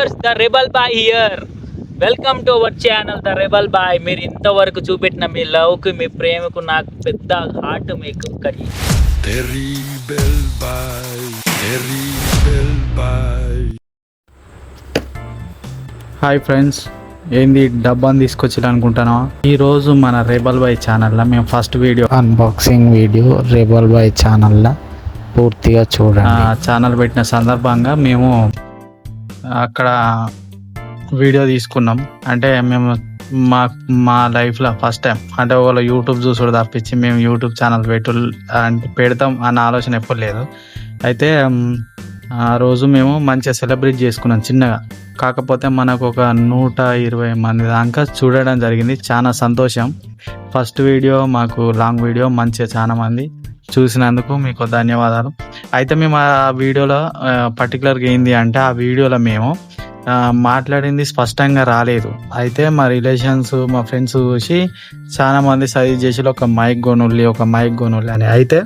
Viewers, the rebel boy here. Welcome to our channel the rebel boy. మీరు ఇంతవరకు చూపెట్టిన మీ లవ్కి, మీ ప్రేమకు నాకు పెద్ద హార్ట్ మీకు కడి. హాయ్ ఫ్రెండ్స్, ఏంది డబ్బాని తీసుకొచ్చి అనుకుంటాను. ఈరోజు మన రెబల్ బాయ్ ఛానల్లో మేము first video unboxing video rebel boy ఛానల్లో పూర్తిగా చూడండి. ఛానల్ పెట్టిన సందర్భంగా మేము అక్కడ వీడియో తీసుకున్నాం. అంటే మేము మా లైఫ్లో ఫస్ట్ టైం అంటే ఒకళ్ళు యూట్యూబ్ చూసుడు తప్పించి మేము యూట్యూబ్ ఛానల్ అంటే పెడతాం అన్న ఆలోచన ఎప్పుడు లేదు. అయితే ఆ రోజు మేము మంచిగా సెలబ్రేట్ చేసుకున్నాం చిన్నగా. కాకపోతే మనకు ఒక 120 మంది దాకా చూడడం జరిగింది. చాలా సంతోషం. ఫస్ట్ వీడియో మాకు లాంగ్ వీడియో మంచిగా చాలా మంది చూసినందుకు మీకు ధన్యవాదాలు. అయితే మేము ఆ వీడియోలో పర్టికులర్గా ఏంది అంటే ఆ వీడియోలో మేము మాట్లాడింది స్పష్టంగా రాలేదు. అయితే మా రిలేషన్స్ మా ఫ్రెండ్స్ చూసి చాలా మంది సజెస్ట్ చేసి ఒక మైక్ కొనుల్లి అని. అయితే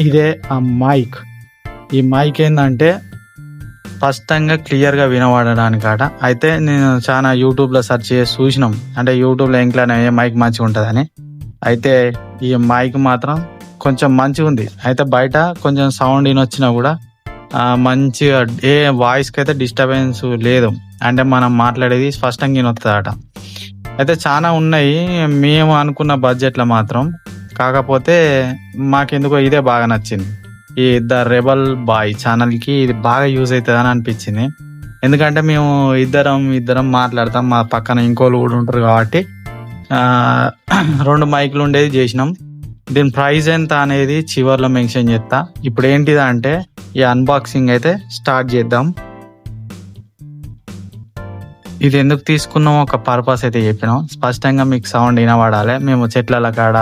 ఇదే ఆ మైక్. ఈ మైక్ ఏంటంటే స్పష్టంగా క్లియర్గా వినబడడానికట. అయితే నేను చాలా యూట్యూబ్లో సెర్చ్ చేసి చూసినాం. అంటే యూట్యూబ్లో ఇంట్లో ఏ మైక్ మంచిగా ఉంటుందని. అయితే ఈ మైక్ మాత్రం కొంచెం మంచిగా ఉంది. అయితే బయట కొంచెం సౌండ్ వినొచ్చినా కూడా మంచిగా ఏ వాయిస్కి అయితే డిస్టర్బెన్స్ లేదు. అంటే మనం మాట్లాడేది స్పష్టంగా వినొస్తుందట. అయితే చాలా ఉన్నాయి మేము అనుకున్న బడ్జెట్లో మాత్రం. కాకపోతే మాకెందుకో ఇదే బాగా నచ్చింది. ఈ ద రెబల్ బాయ్ ఛానల్కి ఇది బాగా యూజ్ అవుతుంది అని అనిపించింది. ఎందుకంటే మేము ఇద్దరం మాట్లాడతాం, మా పక్కన ఇంకోళ్ళు కూడా ఉంటారు కాబట్టి 2 మైకులు ఉండేది చేసినాం. దీని ప్రైస్ ఎంత అనేది చివర్లో మెన్షన్ చేస్తా. ఇప్పుడు ఏంటిదా అంటే ఈ అన్బాక్సింగ్ అయితే స్టార్ట్ చేద్దాం. ఇది ఎందుకు తీసుకున్నాం ఒక పర్పస్ అయితే చెప్పినాం. స్పష్టంగా మీకు సౌండ్ వినబడాలి. మేము చెట్ల కాడ,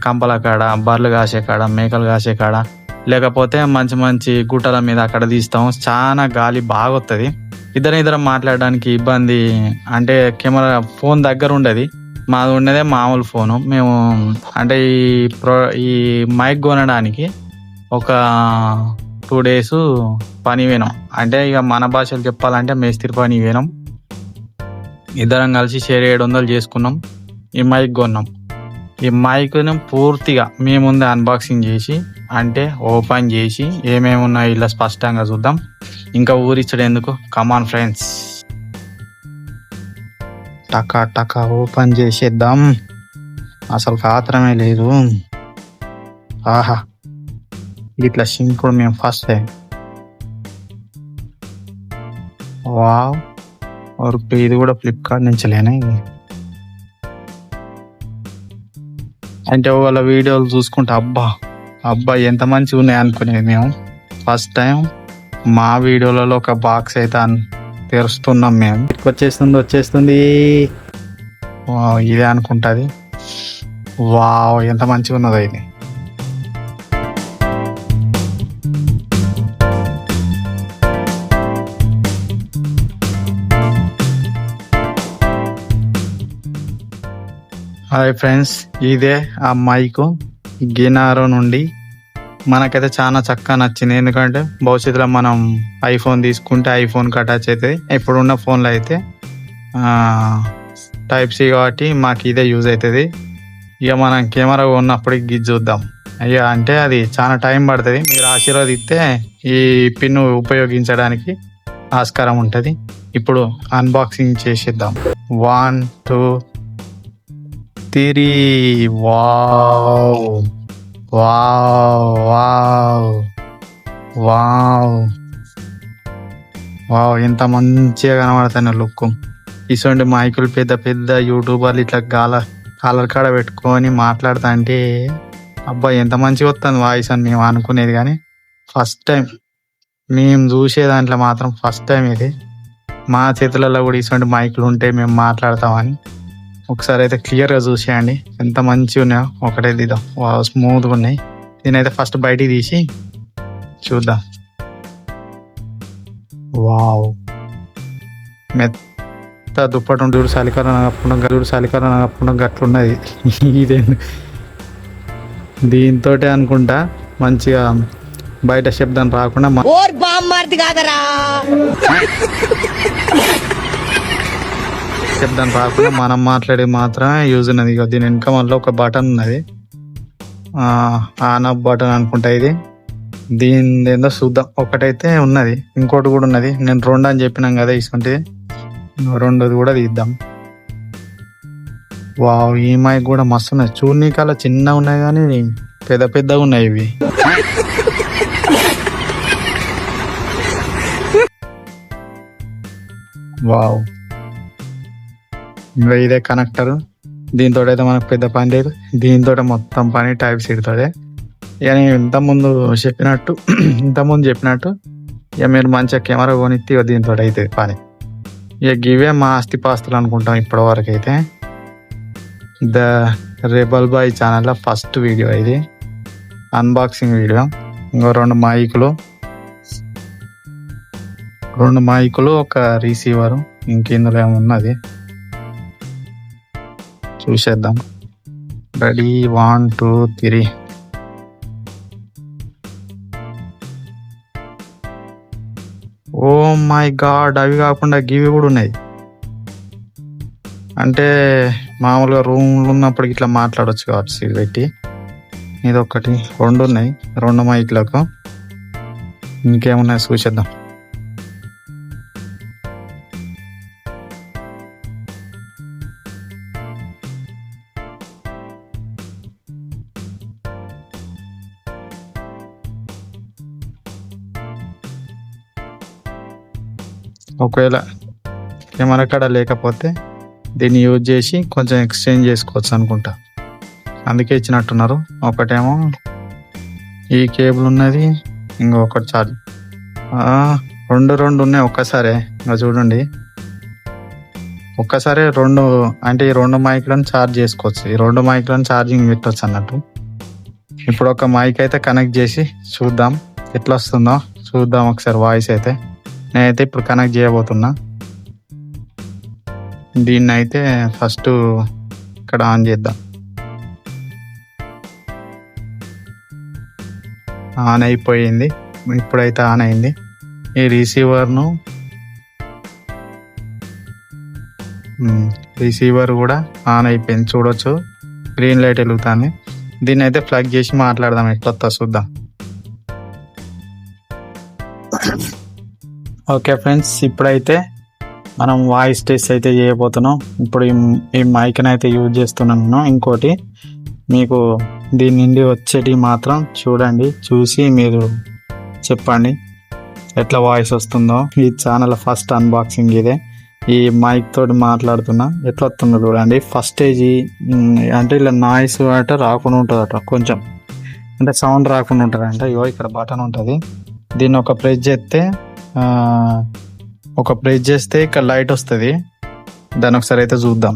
కంపల కాడ, బర్రెలు కాసే కాడ, మేకలు కాసే కాడ, లేకపోతే మంచి గుట్టల మీద అక్కడ తీస్తాం. చాలా గాలి బాగా వస్తుంది. ఇద్దరం మాట్లాడడానికి ఇబ్బంది. అంటే కెమెరా ఫోన్ దగ్గర ఉండదు. మాది ఉన్నదే మామూలు ఫోను. మేము అంటే ఈ మైక్ కొనడానికి ఒక 2 days పని పోయినాం. అంటే ఇక మన భాషలు చెప్పాలంటే మేస్త్రి పని పోయినాం. ఇద్దరం కలిసి షేర్ 700 చేసుకున్నాం. ఈ మైక్ కొన్నాం. ఈ మైక్ను పూర్తిగా మేము ముందే అన్బాక్సింగ్ చేసి అంటే ఓపెన్ చేసి ఏమేమి ఉన్నాయో ఇలా స్పష్టంగా చూద్దాం. ఇంకా ఊరిచ్చడం ఎందుకు, కమాన్ ఫ్రెండ్స్, టకా ఓపెన్ చేసేద్దాం. అసలు ఆత్రమే లేదు. ఆహా, ఇట్లా సింకుడు మేము ఫస్ట్ టైం. వావ్, ఇది కూడా ఫ్లిప్కార్ట్ నుంచి లేనే. అంటే వాళ్ళ వీడియోలు చూసుకుంటే అబ్బా ఎంత మంచిగా ఉన్నాయి అనుకునేది. మేము ఫస్ట్ టైం మా వీడియోలలో ఒక బాక్స్ అయితే తెరుస్తున్నాం. మేము వచ్చేస్తుంది. ఇదే అనుకుంటుంది. వావ్, ఎంత మంచిగా ఉన్నదో ఇది. హాయ్ ఫ్రెండ్స్, ఇదే ఆ మైకు గినారో నుండి. మనకైతే చాలా చక్కగా నచ్చింది. ఎందుకంటే భవిష్యత్తులో మనం ఐఫోన్ తీసుకుంటే ఐఫోన్కి అటాచ్ అవుతుంది. ఇప్పుడున్న ఫోన్లో అయితే Type-C కాబట్టి మాకు ఇదే యూజ్ అవుతుంది. ఇక మనం కెమెరా ఉన్నప్పుడు ఇది చూద్దాం. అయ్యా అంటే అది చాలా టైం పడుతుంది. మీరు ఆశీర్వదిస్తే ఈ పిన్ను ఉపయోగించడానికి ఆస్కారం ఉంటుంది. ఇప్పుడు అన్బాక్సింగ్ చేసేద్దాం. 1 2 3. వావ్, ఎంత మంచిగా కనబడుతున్న లుక్. ఇటువంటి మైకులు పెద్ద యూట్యూబర్లు ఇట్లా కాలర్ కాడ పెట్టుకొని మాట్లాడుతా అంటే అబ్బా ఎంత మంచిగా వస్తుంది వాయిస్ అని మేము అనుకునేది. కానీ ఫస్ట్ టైం మేము చూసే దాంట్లో మాత్రం ఫస్ట్ టైం ఇది. మా చేతులలో కూడా ఇటువంటి మైకులు ఉంటే మేము మాట్లాడతామని. ఒకసారి అయితే క్లియర్గా చూసేయండి ఎంత మంచిగా ఉన్నాయో. ఒకటే దిద్దాం. స్మూత్గా ఉన్నాయి. దీనైతే ఫస్ట్ బయటికి తీసి చూద్దాం. వావ్, మెత్త దుప్పటి ఉండి చలికాలం కప్పుడం గట్లున్నది. ఇదే దీంతో అనుకుంటా మంచిగా బయట శబ్దం రాకుండా శబ్దం రాకుండా మనం మాట్లాడేది మాత్రమే యూజ్ ఉన్నది. ఇక దీని వెనక మళ్ళీ ఒక బటన్ ఉన్నది, ఆన్ ఆఫ్ బటన్ అనుకుంటా ఇది. దీని ఏందో చూద్దాం. ఒకటైతే ఉన్నది, ఇంకోటి కూడా ఉన్నది. నేను 2 అని చెప్పినాం కదా, ఇసుకుంటే 2ది కూడా తీద్దాం. వావ్, ఈ మైక్ కూడా మస్తు ఉన్నాయి. చూడనీకాల చిన్న ఉన్నాయి కానీ పెద్ద పెద్దగా ఉన్నాయి ఇవి. వావ్, ఇంకా ఇదే కనెక్టర్. దీంతో అయితే మనకు పెద్ద పని లేదు. దీంతో మొత్తం పని టైప్ సీడ్తోనే. ఇక నేను ఇంతకుముందు చెప్పినట్టు ఇక మీరు మంచిగా కెమెరా కొనిస్తే ఇక దీంతో అయితే పని. ఇక ఇవే మా ఆస్తిపాస్తులు అనుకుంటాం ఇప్పటి వరకు అయితే. ద రెబల్ బాయ్ ఛానల్లో ఫస్ట్ వీడియో ఇది, అన్బాక్సింగ్ వీడియో. ఇంకో 2 మైకులు, ఒక రిసీవరు, ఇంక ఇందులో ఏమున్నది చూసేద్దాం. రెడీ, 1 2 3. ఓ మై గాడ్, అవి కాకుండా గివి కూడా ఉన్నాయి. అంటే మామూలుగా రూమ్లో ఉన్నప్పుడు ఇట్లా మాట్లాడవచ్చు కావచ్చు ఇది పెట్టి. ఇది ఒకటి, 2 ఉన్నాయి, 2 మైక్లకు. ఇంకేమున్నాయి చూసేద్దాం. ఒకవేళ కెమెరా కాడ లేకపోతే దీన్ని యూజ్ చేసి కొంచెం ఎక్స్చేంజ్ చేసుకోవచ్చు అనుకుంటా, అందుకే ఇచ్చినట్టున్నారు. ఒకటేమో ఈ కేబుల్ ఉన్నది, ఇంకొకటి చార్జ్. 2 ఉన్నాయి ఒక్కసారే. ఇంకా చూడండి, ఒక్కసారి 2 అంటే ఈ 2 మైక్లను ఛార్జ్ చేసుకోవచ్చు. ఈ 2 మైక్లను ఛార్జింగ్ పెట్టవచ్చు అన్నట్టు. ఇప్పుడు ఒక మైక్ అయితే కనెక్ట్ చేసి చూద్దాం ఎట్లా వస్తుందో చూద్దాం ఒకసారి. వాయిస్ అయితే నేనైతే ఇప్పుడు కనెక్ట్ చేయబోతున్నా. దీన్ని అయితే ఫస్ట్ ఇక్కడ ఆన్ చేద్దాం. ఆన్ అయిపోయింది, ఇప్పుడైతే ఆన్ అయింది. ఈ రిసీవర్ కూడా ఆన్ అయిపోయింది, చూడొచ్చు గ్రీన్ లైట్ వెలుగుతుంది. దీన్ని అయితే ప్లగ్ చేసి మాట్లాడదాం, ఎట్లా చూద్దాం. ఓకే ఫ్రెండ్స్, ఇప్పుడైతే మనం వాయిస్ టెస్ట్ అయితే చేయబోతున్నాం. ఇప్పుడు ఈ మైక్ని అయితే యూజ్ చేస్తున్నాను. ఇంకోటి మీకు దీని నుండి వచ్చేటి మాత్రం చూడండి, చూసి మీరు చెప్పండి ఎట్లా వాయిస్ వస్తుందో. ఈ ఛానల్ ఫస్ట్ అన్బాక్సింగ్ ఇదే. ఈ మైక్ తోటి మాట్లాడుతున్నా, ఎట్లా వస్తుందో చూడండి. ఫస్ట్ స్టేజ్ అంటే ఇలా నాయిస్ అట రాకుండా ఉంటుందట, కొంచెం అంటే సౌండ్ రాకుండా ఉంటుందంట. ఇగో ఇక్కడ బటన్ ఉంటుంది, దీన్ని ఒక ప్రెస్ చేస్తే ఇక్కడ లైట్ వస్తుంది. దాన్ని ఒకసారి అయితే చూద్దాం.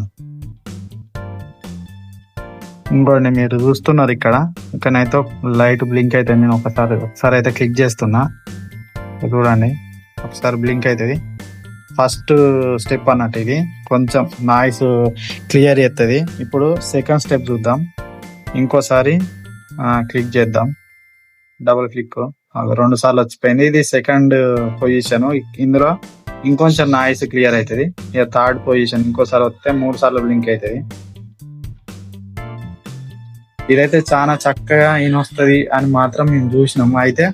ఇంకోటి మీరు చూస్తున్నారు ఇక్కడనైతే లైట్ బ్లింక్ అవుతుంది. నేను ఒకసారి అయితే క్లిక్ చేస్తున్నా, చూడండి ఒకసారి బ్లింక్ అవుతుంది. ఫస్ట్ స్టెప్ అన్నట్టు ఇది, కొంచెం నాయిస్ క్లియర్ చేస్తుంది. ఇప్పుడు సెకండ్ స్టెప్ చూద్దాం. ఇంకోసారి క్లిక్ చేద్దాం, డబుల్ క్లిక్, 2 సార్లు వచ్చిపోయింది. ఇది సెకండ్ పొజిషన్. ఇందులో ఇంకొంచెం నాయిస్ క్లియర్ అవుతుంది. ఇక థర్డ్ పొజిషన్ ఇంకోసారి వస్తే 3 సార్లు బ్లింక్ అవుతుంది. ఇదైతే చాలా చక్కగా వస్తుంది అని మాత్రం మేము చూసినాము. అయితే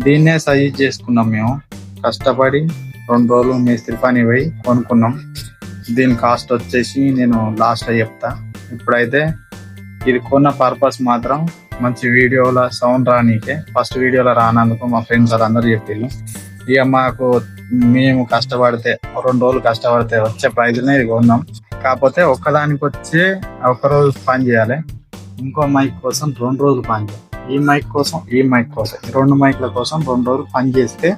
దీన్నే సజెస్ట్ చేసుకున్నాం మేము, కష్టపడి 2 రోజులు మేస్త్రి పని పోయి కొనుక్కున్నాం. దీని కాస్ట్ వచ్చేసి నేను లాస్ట్ చెప్తా. ఇప్పుడైతే ఇది కొన్న పర్పస్ మాత్రం మంచి వీడియోల సౌండ్ రానీకే. ఫస్ట్ వీడియోలో రానందుకు మా ఫ్రెండ్స్ వాళ్ళందరూ చెప్పారు. ఇక మాకు మేము కష్టపడితే 2 రోజులు కష్టపడితే వచ్చే ప్రైజ్నే ఇది కొన్నాం. కాకపోతే ఒక్కదానికి వచ్చి 1 రోజు పని చేయాలి, ఇంకో మైక్ కోసం 2 రోజులు పని చేయాలి. ఈ మైక్ కోసం 2 మైక్ల కోసం 2 రోజులు పని చేస్తే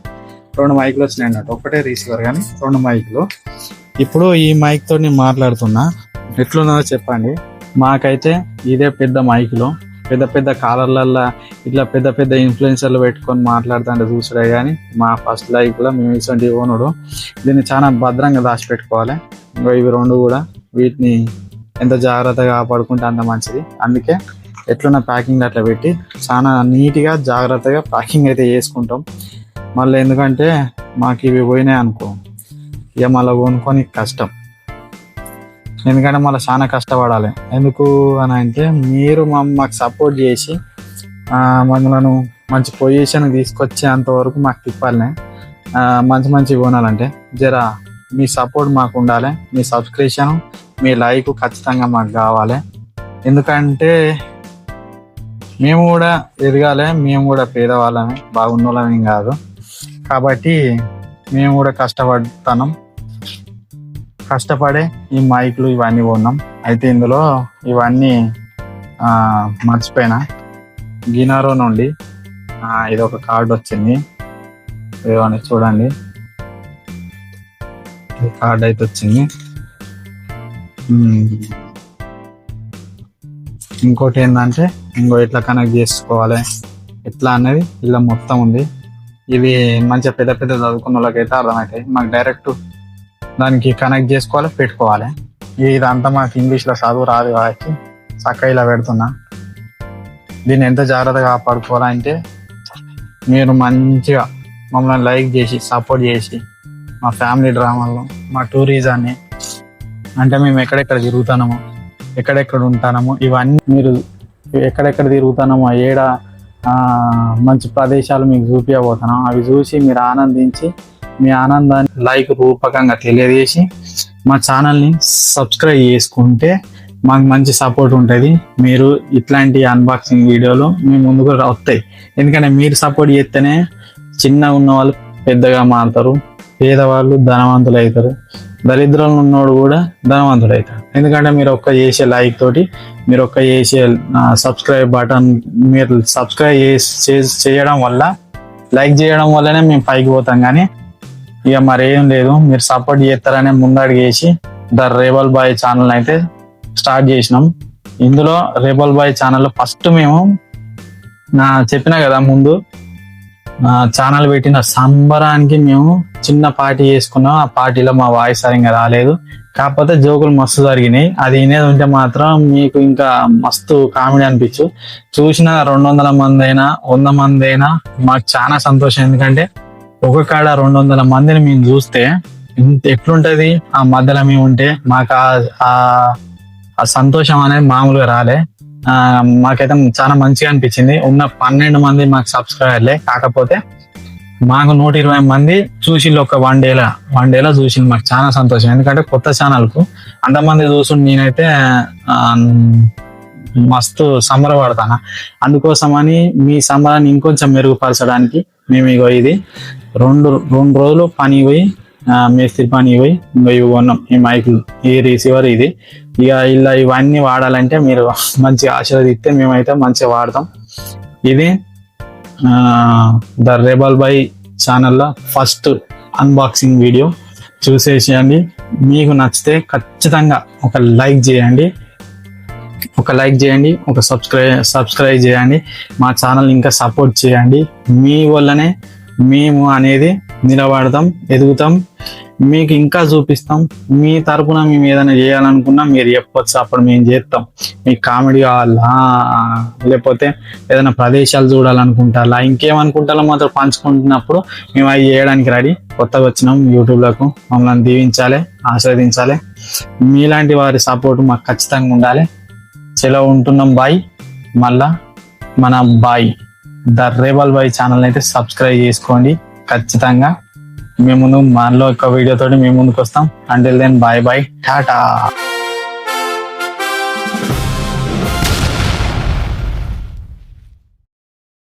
2 మైక్లు వచ్చినాయి అన్నట్టు. ఒకటే రిసీవర్ కానీ 2 మైక్లు. ఇప్పుడు ఈ మైక్ తో నేను మాట్లాడుతున్నా, ఎట్లున్నదో చెప్పండి. మాకైతే ఇదే పెద్ద మైక్లో పెద్ద కాలర్లల్లో ఇట్లా పెద్ద ఇన్ఫ్లుయెన్సర్లు పెట్టుకొని మాట్లాడుతుంటే చూసుడే. కానీ మా ఫస్ట్ లైఫ్లో మేము ఇటువంటి ఓనుడు దీన్ని చాలా భద్రంగా దాచిపెట్టుకోవాలి. ఇవి 2 కూడా వీటిని ఎంత జాగ్రత్తగా కాపాడుకుంటే అంత మంచిది. అందుకే ఎట్లున్న ప్యాకింగ్ అట్లా పెట్టి చాలా నీట్గా జాగ్రత్తగా ప్యాకింగ్ అయితే చేసుకుంటాం. మళ్ళీ ఎందుకంటే మాకు ఇవి పోయినాయి అనుకో ఇక మళ్ళీ కొనుక్కొని కష్టం. ఎందుకంటే మళ్ళీ చాలా కష్టపడాలి. ఎందుకు అని అంటే మీరు మాకు సపోర్ట్ చేసి మమ్మల్ని మంచి పొజిషన్ తీసుకొచ్చేంత వరకు మాకు తిప్పాలనే మంచి మంచి కొనాలంటే జర మీ సపోర్ట్ మాకు ఉండాలి. మీ సబ్స్క్రిప్షన్ మీ లైక్ ఖచ్చితంగా మాకు కావాలి. ఎందుకంటే మేము కూడా ఎదగాలి, మేము కూడా పేదవాళ్ళమే, బాగున్నోళ్ళమేం కాదు. కాబట్టి మేము కూడా కష్టపడే ఈ మైక్లు ఇవన్నీ కొన్నాం. అయితే ఇందులో ఇవన్నీ మర్చిపోయినా గినారో నుండి ఇది ఒక కార్డు వచ్చింది. ఇవన్నీ చూడండి, ఈ కార్డు అయితే వచ్చింది. ఇంకోటి ఏంటంటే ఎట్లా కనెక్ట్ చేసుకోవాలి ఎట్లా అనేది ఇలా మొత్తం ఉంది. ఇవి మంచిగా పెద్ద పెద్ద చదువుకున్న వాళ్ళకైతే అర్థమవుతాయి. మాకు డైరెక్ట్ దానికి కనెక్ట్ చేసుకోవాలి, పెట్టుకోవాలి. ఇదంతా మాకు ఇంగ్లీష్లో చదువు రాదు కాబట్టి చక్కగా ఇలా పెడుతున్నా. దీన్ని ఎంత జాగ్రత్తగా కాపాడుకోవాలంటే మీరు మంచిగా మమ్మల్ని లైక్ చేసి సపోర్ట్ చేసి మా ఫ్యామిలీ డ్రామాల్లో మా టూరిజాన్ని అంటే మేము ఎక్కడెక్కడ తిరుగుతున్నామో ఎక్కడెక్కడ ఉంటానమో ఇవన్నీ మీరు ఎక్కడెక్కడ తిరుగుతున్నామో ఏడ మంచి ప్రదేశాలు మీకు చూపించబోతున్నాం. అవి చూసి మీరు ఆనందించి మీ ఆనందాన్ని లైక్ రూపకంగా తెలియజేసి మా ఛానల్ని సబ్స్క్రైబ్ చేసుకుంటే మాకు మంచి సపోర్ట్ ఉంటుంది. మీరు ఇట్లాంటి అన్బాక్సింగ్ వీడియోలు మీ ముందుకు వస్తాయి. ఎందుకంటే మీరు సపోర్ట్ చేస్తేనే చిన్నగా ఉన్న వాళ్ళు పెద్దగా మారుతారు, పేదవాళ్ళు ధనవంతులు అవుతారు, దరిద్రంలో ఉన్నోడు కూడా ధనవంతుడు అవుతాడు. ఎందుకంటే మీరు ఒక్క చేసే లైక్ తోటి, మీరు ఒక్క చేసే సబ్స్క్రైబ్ బటన్ మీరు సబ్స్క్రైబ్ చేయడం వల్ల, లైక్ చేయడం వల్లనే మేము పైకి పోతాం. కానీ ఇక మరేం లేదు, మీరు సపోర్ట్ చేస్తారనే ముందడుగు వేసి ద రెబల్ బాయ్ ఛానల్ అయితే స్టార్ట్ చేసినాం. ఇందులో రెబల్ బాయ్ ఛానల్లో ఫస్ట్ మేము చెప్పిన కదా ముందు ఛానల్ పెట్టిన సంబరానికి మేము చిన్న పార్టీ చేసుకున్నాం. ఆ పార్టీలో మా వాయిస్ సరిగ్గా రాలేదు, కాకపోతే జోకులు మస్తు జరిగినాయి. అది వినేది ఉంటే మాత్రం మీకు ఇంకా మస్తు కామెడీ అనిపించు. చూసిన 200 మంది అయినా 100 మంది అయినా మాకు చాలా సంతోషం. ఎందుకంటే ఒక కాడ 200 మందిని మేము చూస్తే ఎట్లుంటది, ఆ మధ్యలో మేము ఉంటే మాకు ఆ సంతోషం అనేది మామూలుగా రాలే. మాకైతే చాలా మంచిగా అనిపించింది. ఉన్న 12 మంది మాకు సబ్స్క్రైబర్లే, కాకపోతే మాకు 120 మంది చూసిళ్ళు ఒక వన్ డేలో చూసిళ్ళు. మాకు చాలా సంతోషం. ఎందుకంటే కొత్త ఛానల్కు అంతమంది చూసి నేనైతే మస్తు సంబరపడతాను. అందుకోసమని మీ సంబరాన్ని ఇంకొంచెం మెరుగుపరచడానికి మేము ఇగో ఇది రెండు రోజులు పని పోయి మేస్త్రి పని పోయి ఇవి కొన్నాం. ఈ మైకులు, ఈ రిసీవర్, ఇది ఇక ఇలా ఇవన్నీ వాడాలంటే మీరు మంచిగా ఆశీర్వదిస్తే మేమైతే మంచిగా వాడతాం. ఇది ద రెబల్ బాయ్ ఛానల్లో ఫస్ట్ అన్బాక్సింగ్ వీడియో చూసేసేయండి. మీకు నచ్చితే ఖచ్చితంగా ఒక లైక్ చేయండి, ఒక సబ్స్క్రైబ్ చేయండి. మా ఛానల్ ఇంకా సపోర్ట్ చేయండి. మీ వల్లనే మేము అనేది నిలబడతాం, ఎదుగుతాం, మీకు ఇంకా చూపిస్తాం. మీ తరపున మేము ఏదైనా చేయాలనుకున్నా మీరు చెప్పొచ్చు, అప్పుడు మేము చేస్తాం. మీకు కామెడీ కావాలా, లేకపోతే ఏదైనా ప్రదేశాలు చూడాలనుకుంటారా, ఇంకేమనుకుంటారో మాత్రం పంచుకుంటున్నప్పుడు మేము అవి చేయడానికి రెడీ. కొత్తగా వచ్చినాం యూట్యూబ్లకు, మమ్మల్ని దీవించాలి, ఆస్వాదించాలి. మీలాంటి వారి సపోర్ట్ మాకు ఖచ్చితంగా ఉండాలి. సెలవు ఉంటున్నాం బాయ్. మళ్ళా మన boy the rebel boy channel అయితే సబ్స్క్రైబ్ చేసుకోండి ఖచ్చితంగా. మేము ముందు మనలో ఒక వీడియోతోటి మేము ముందుకు వస్తాం. Until then bye bye, Tata.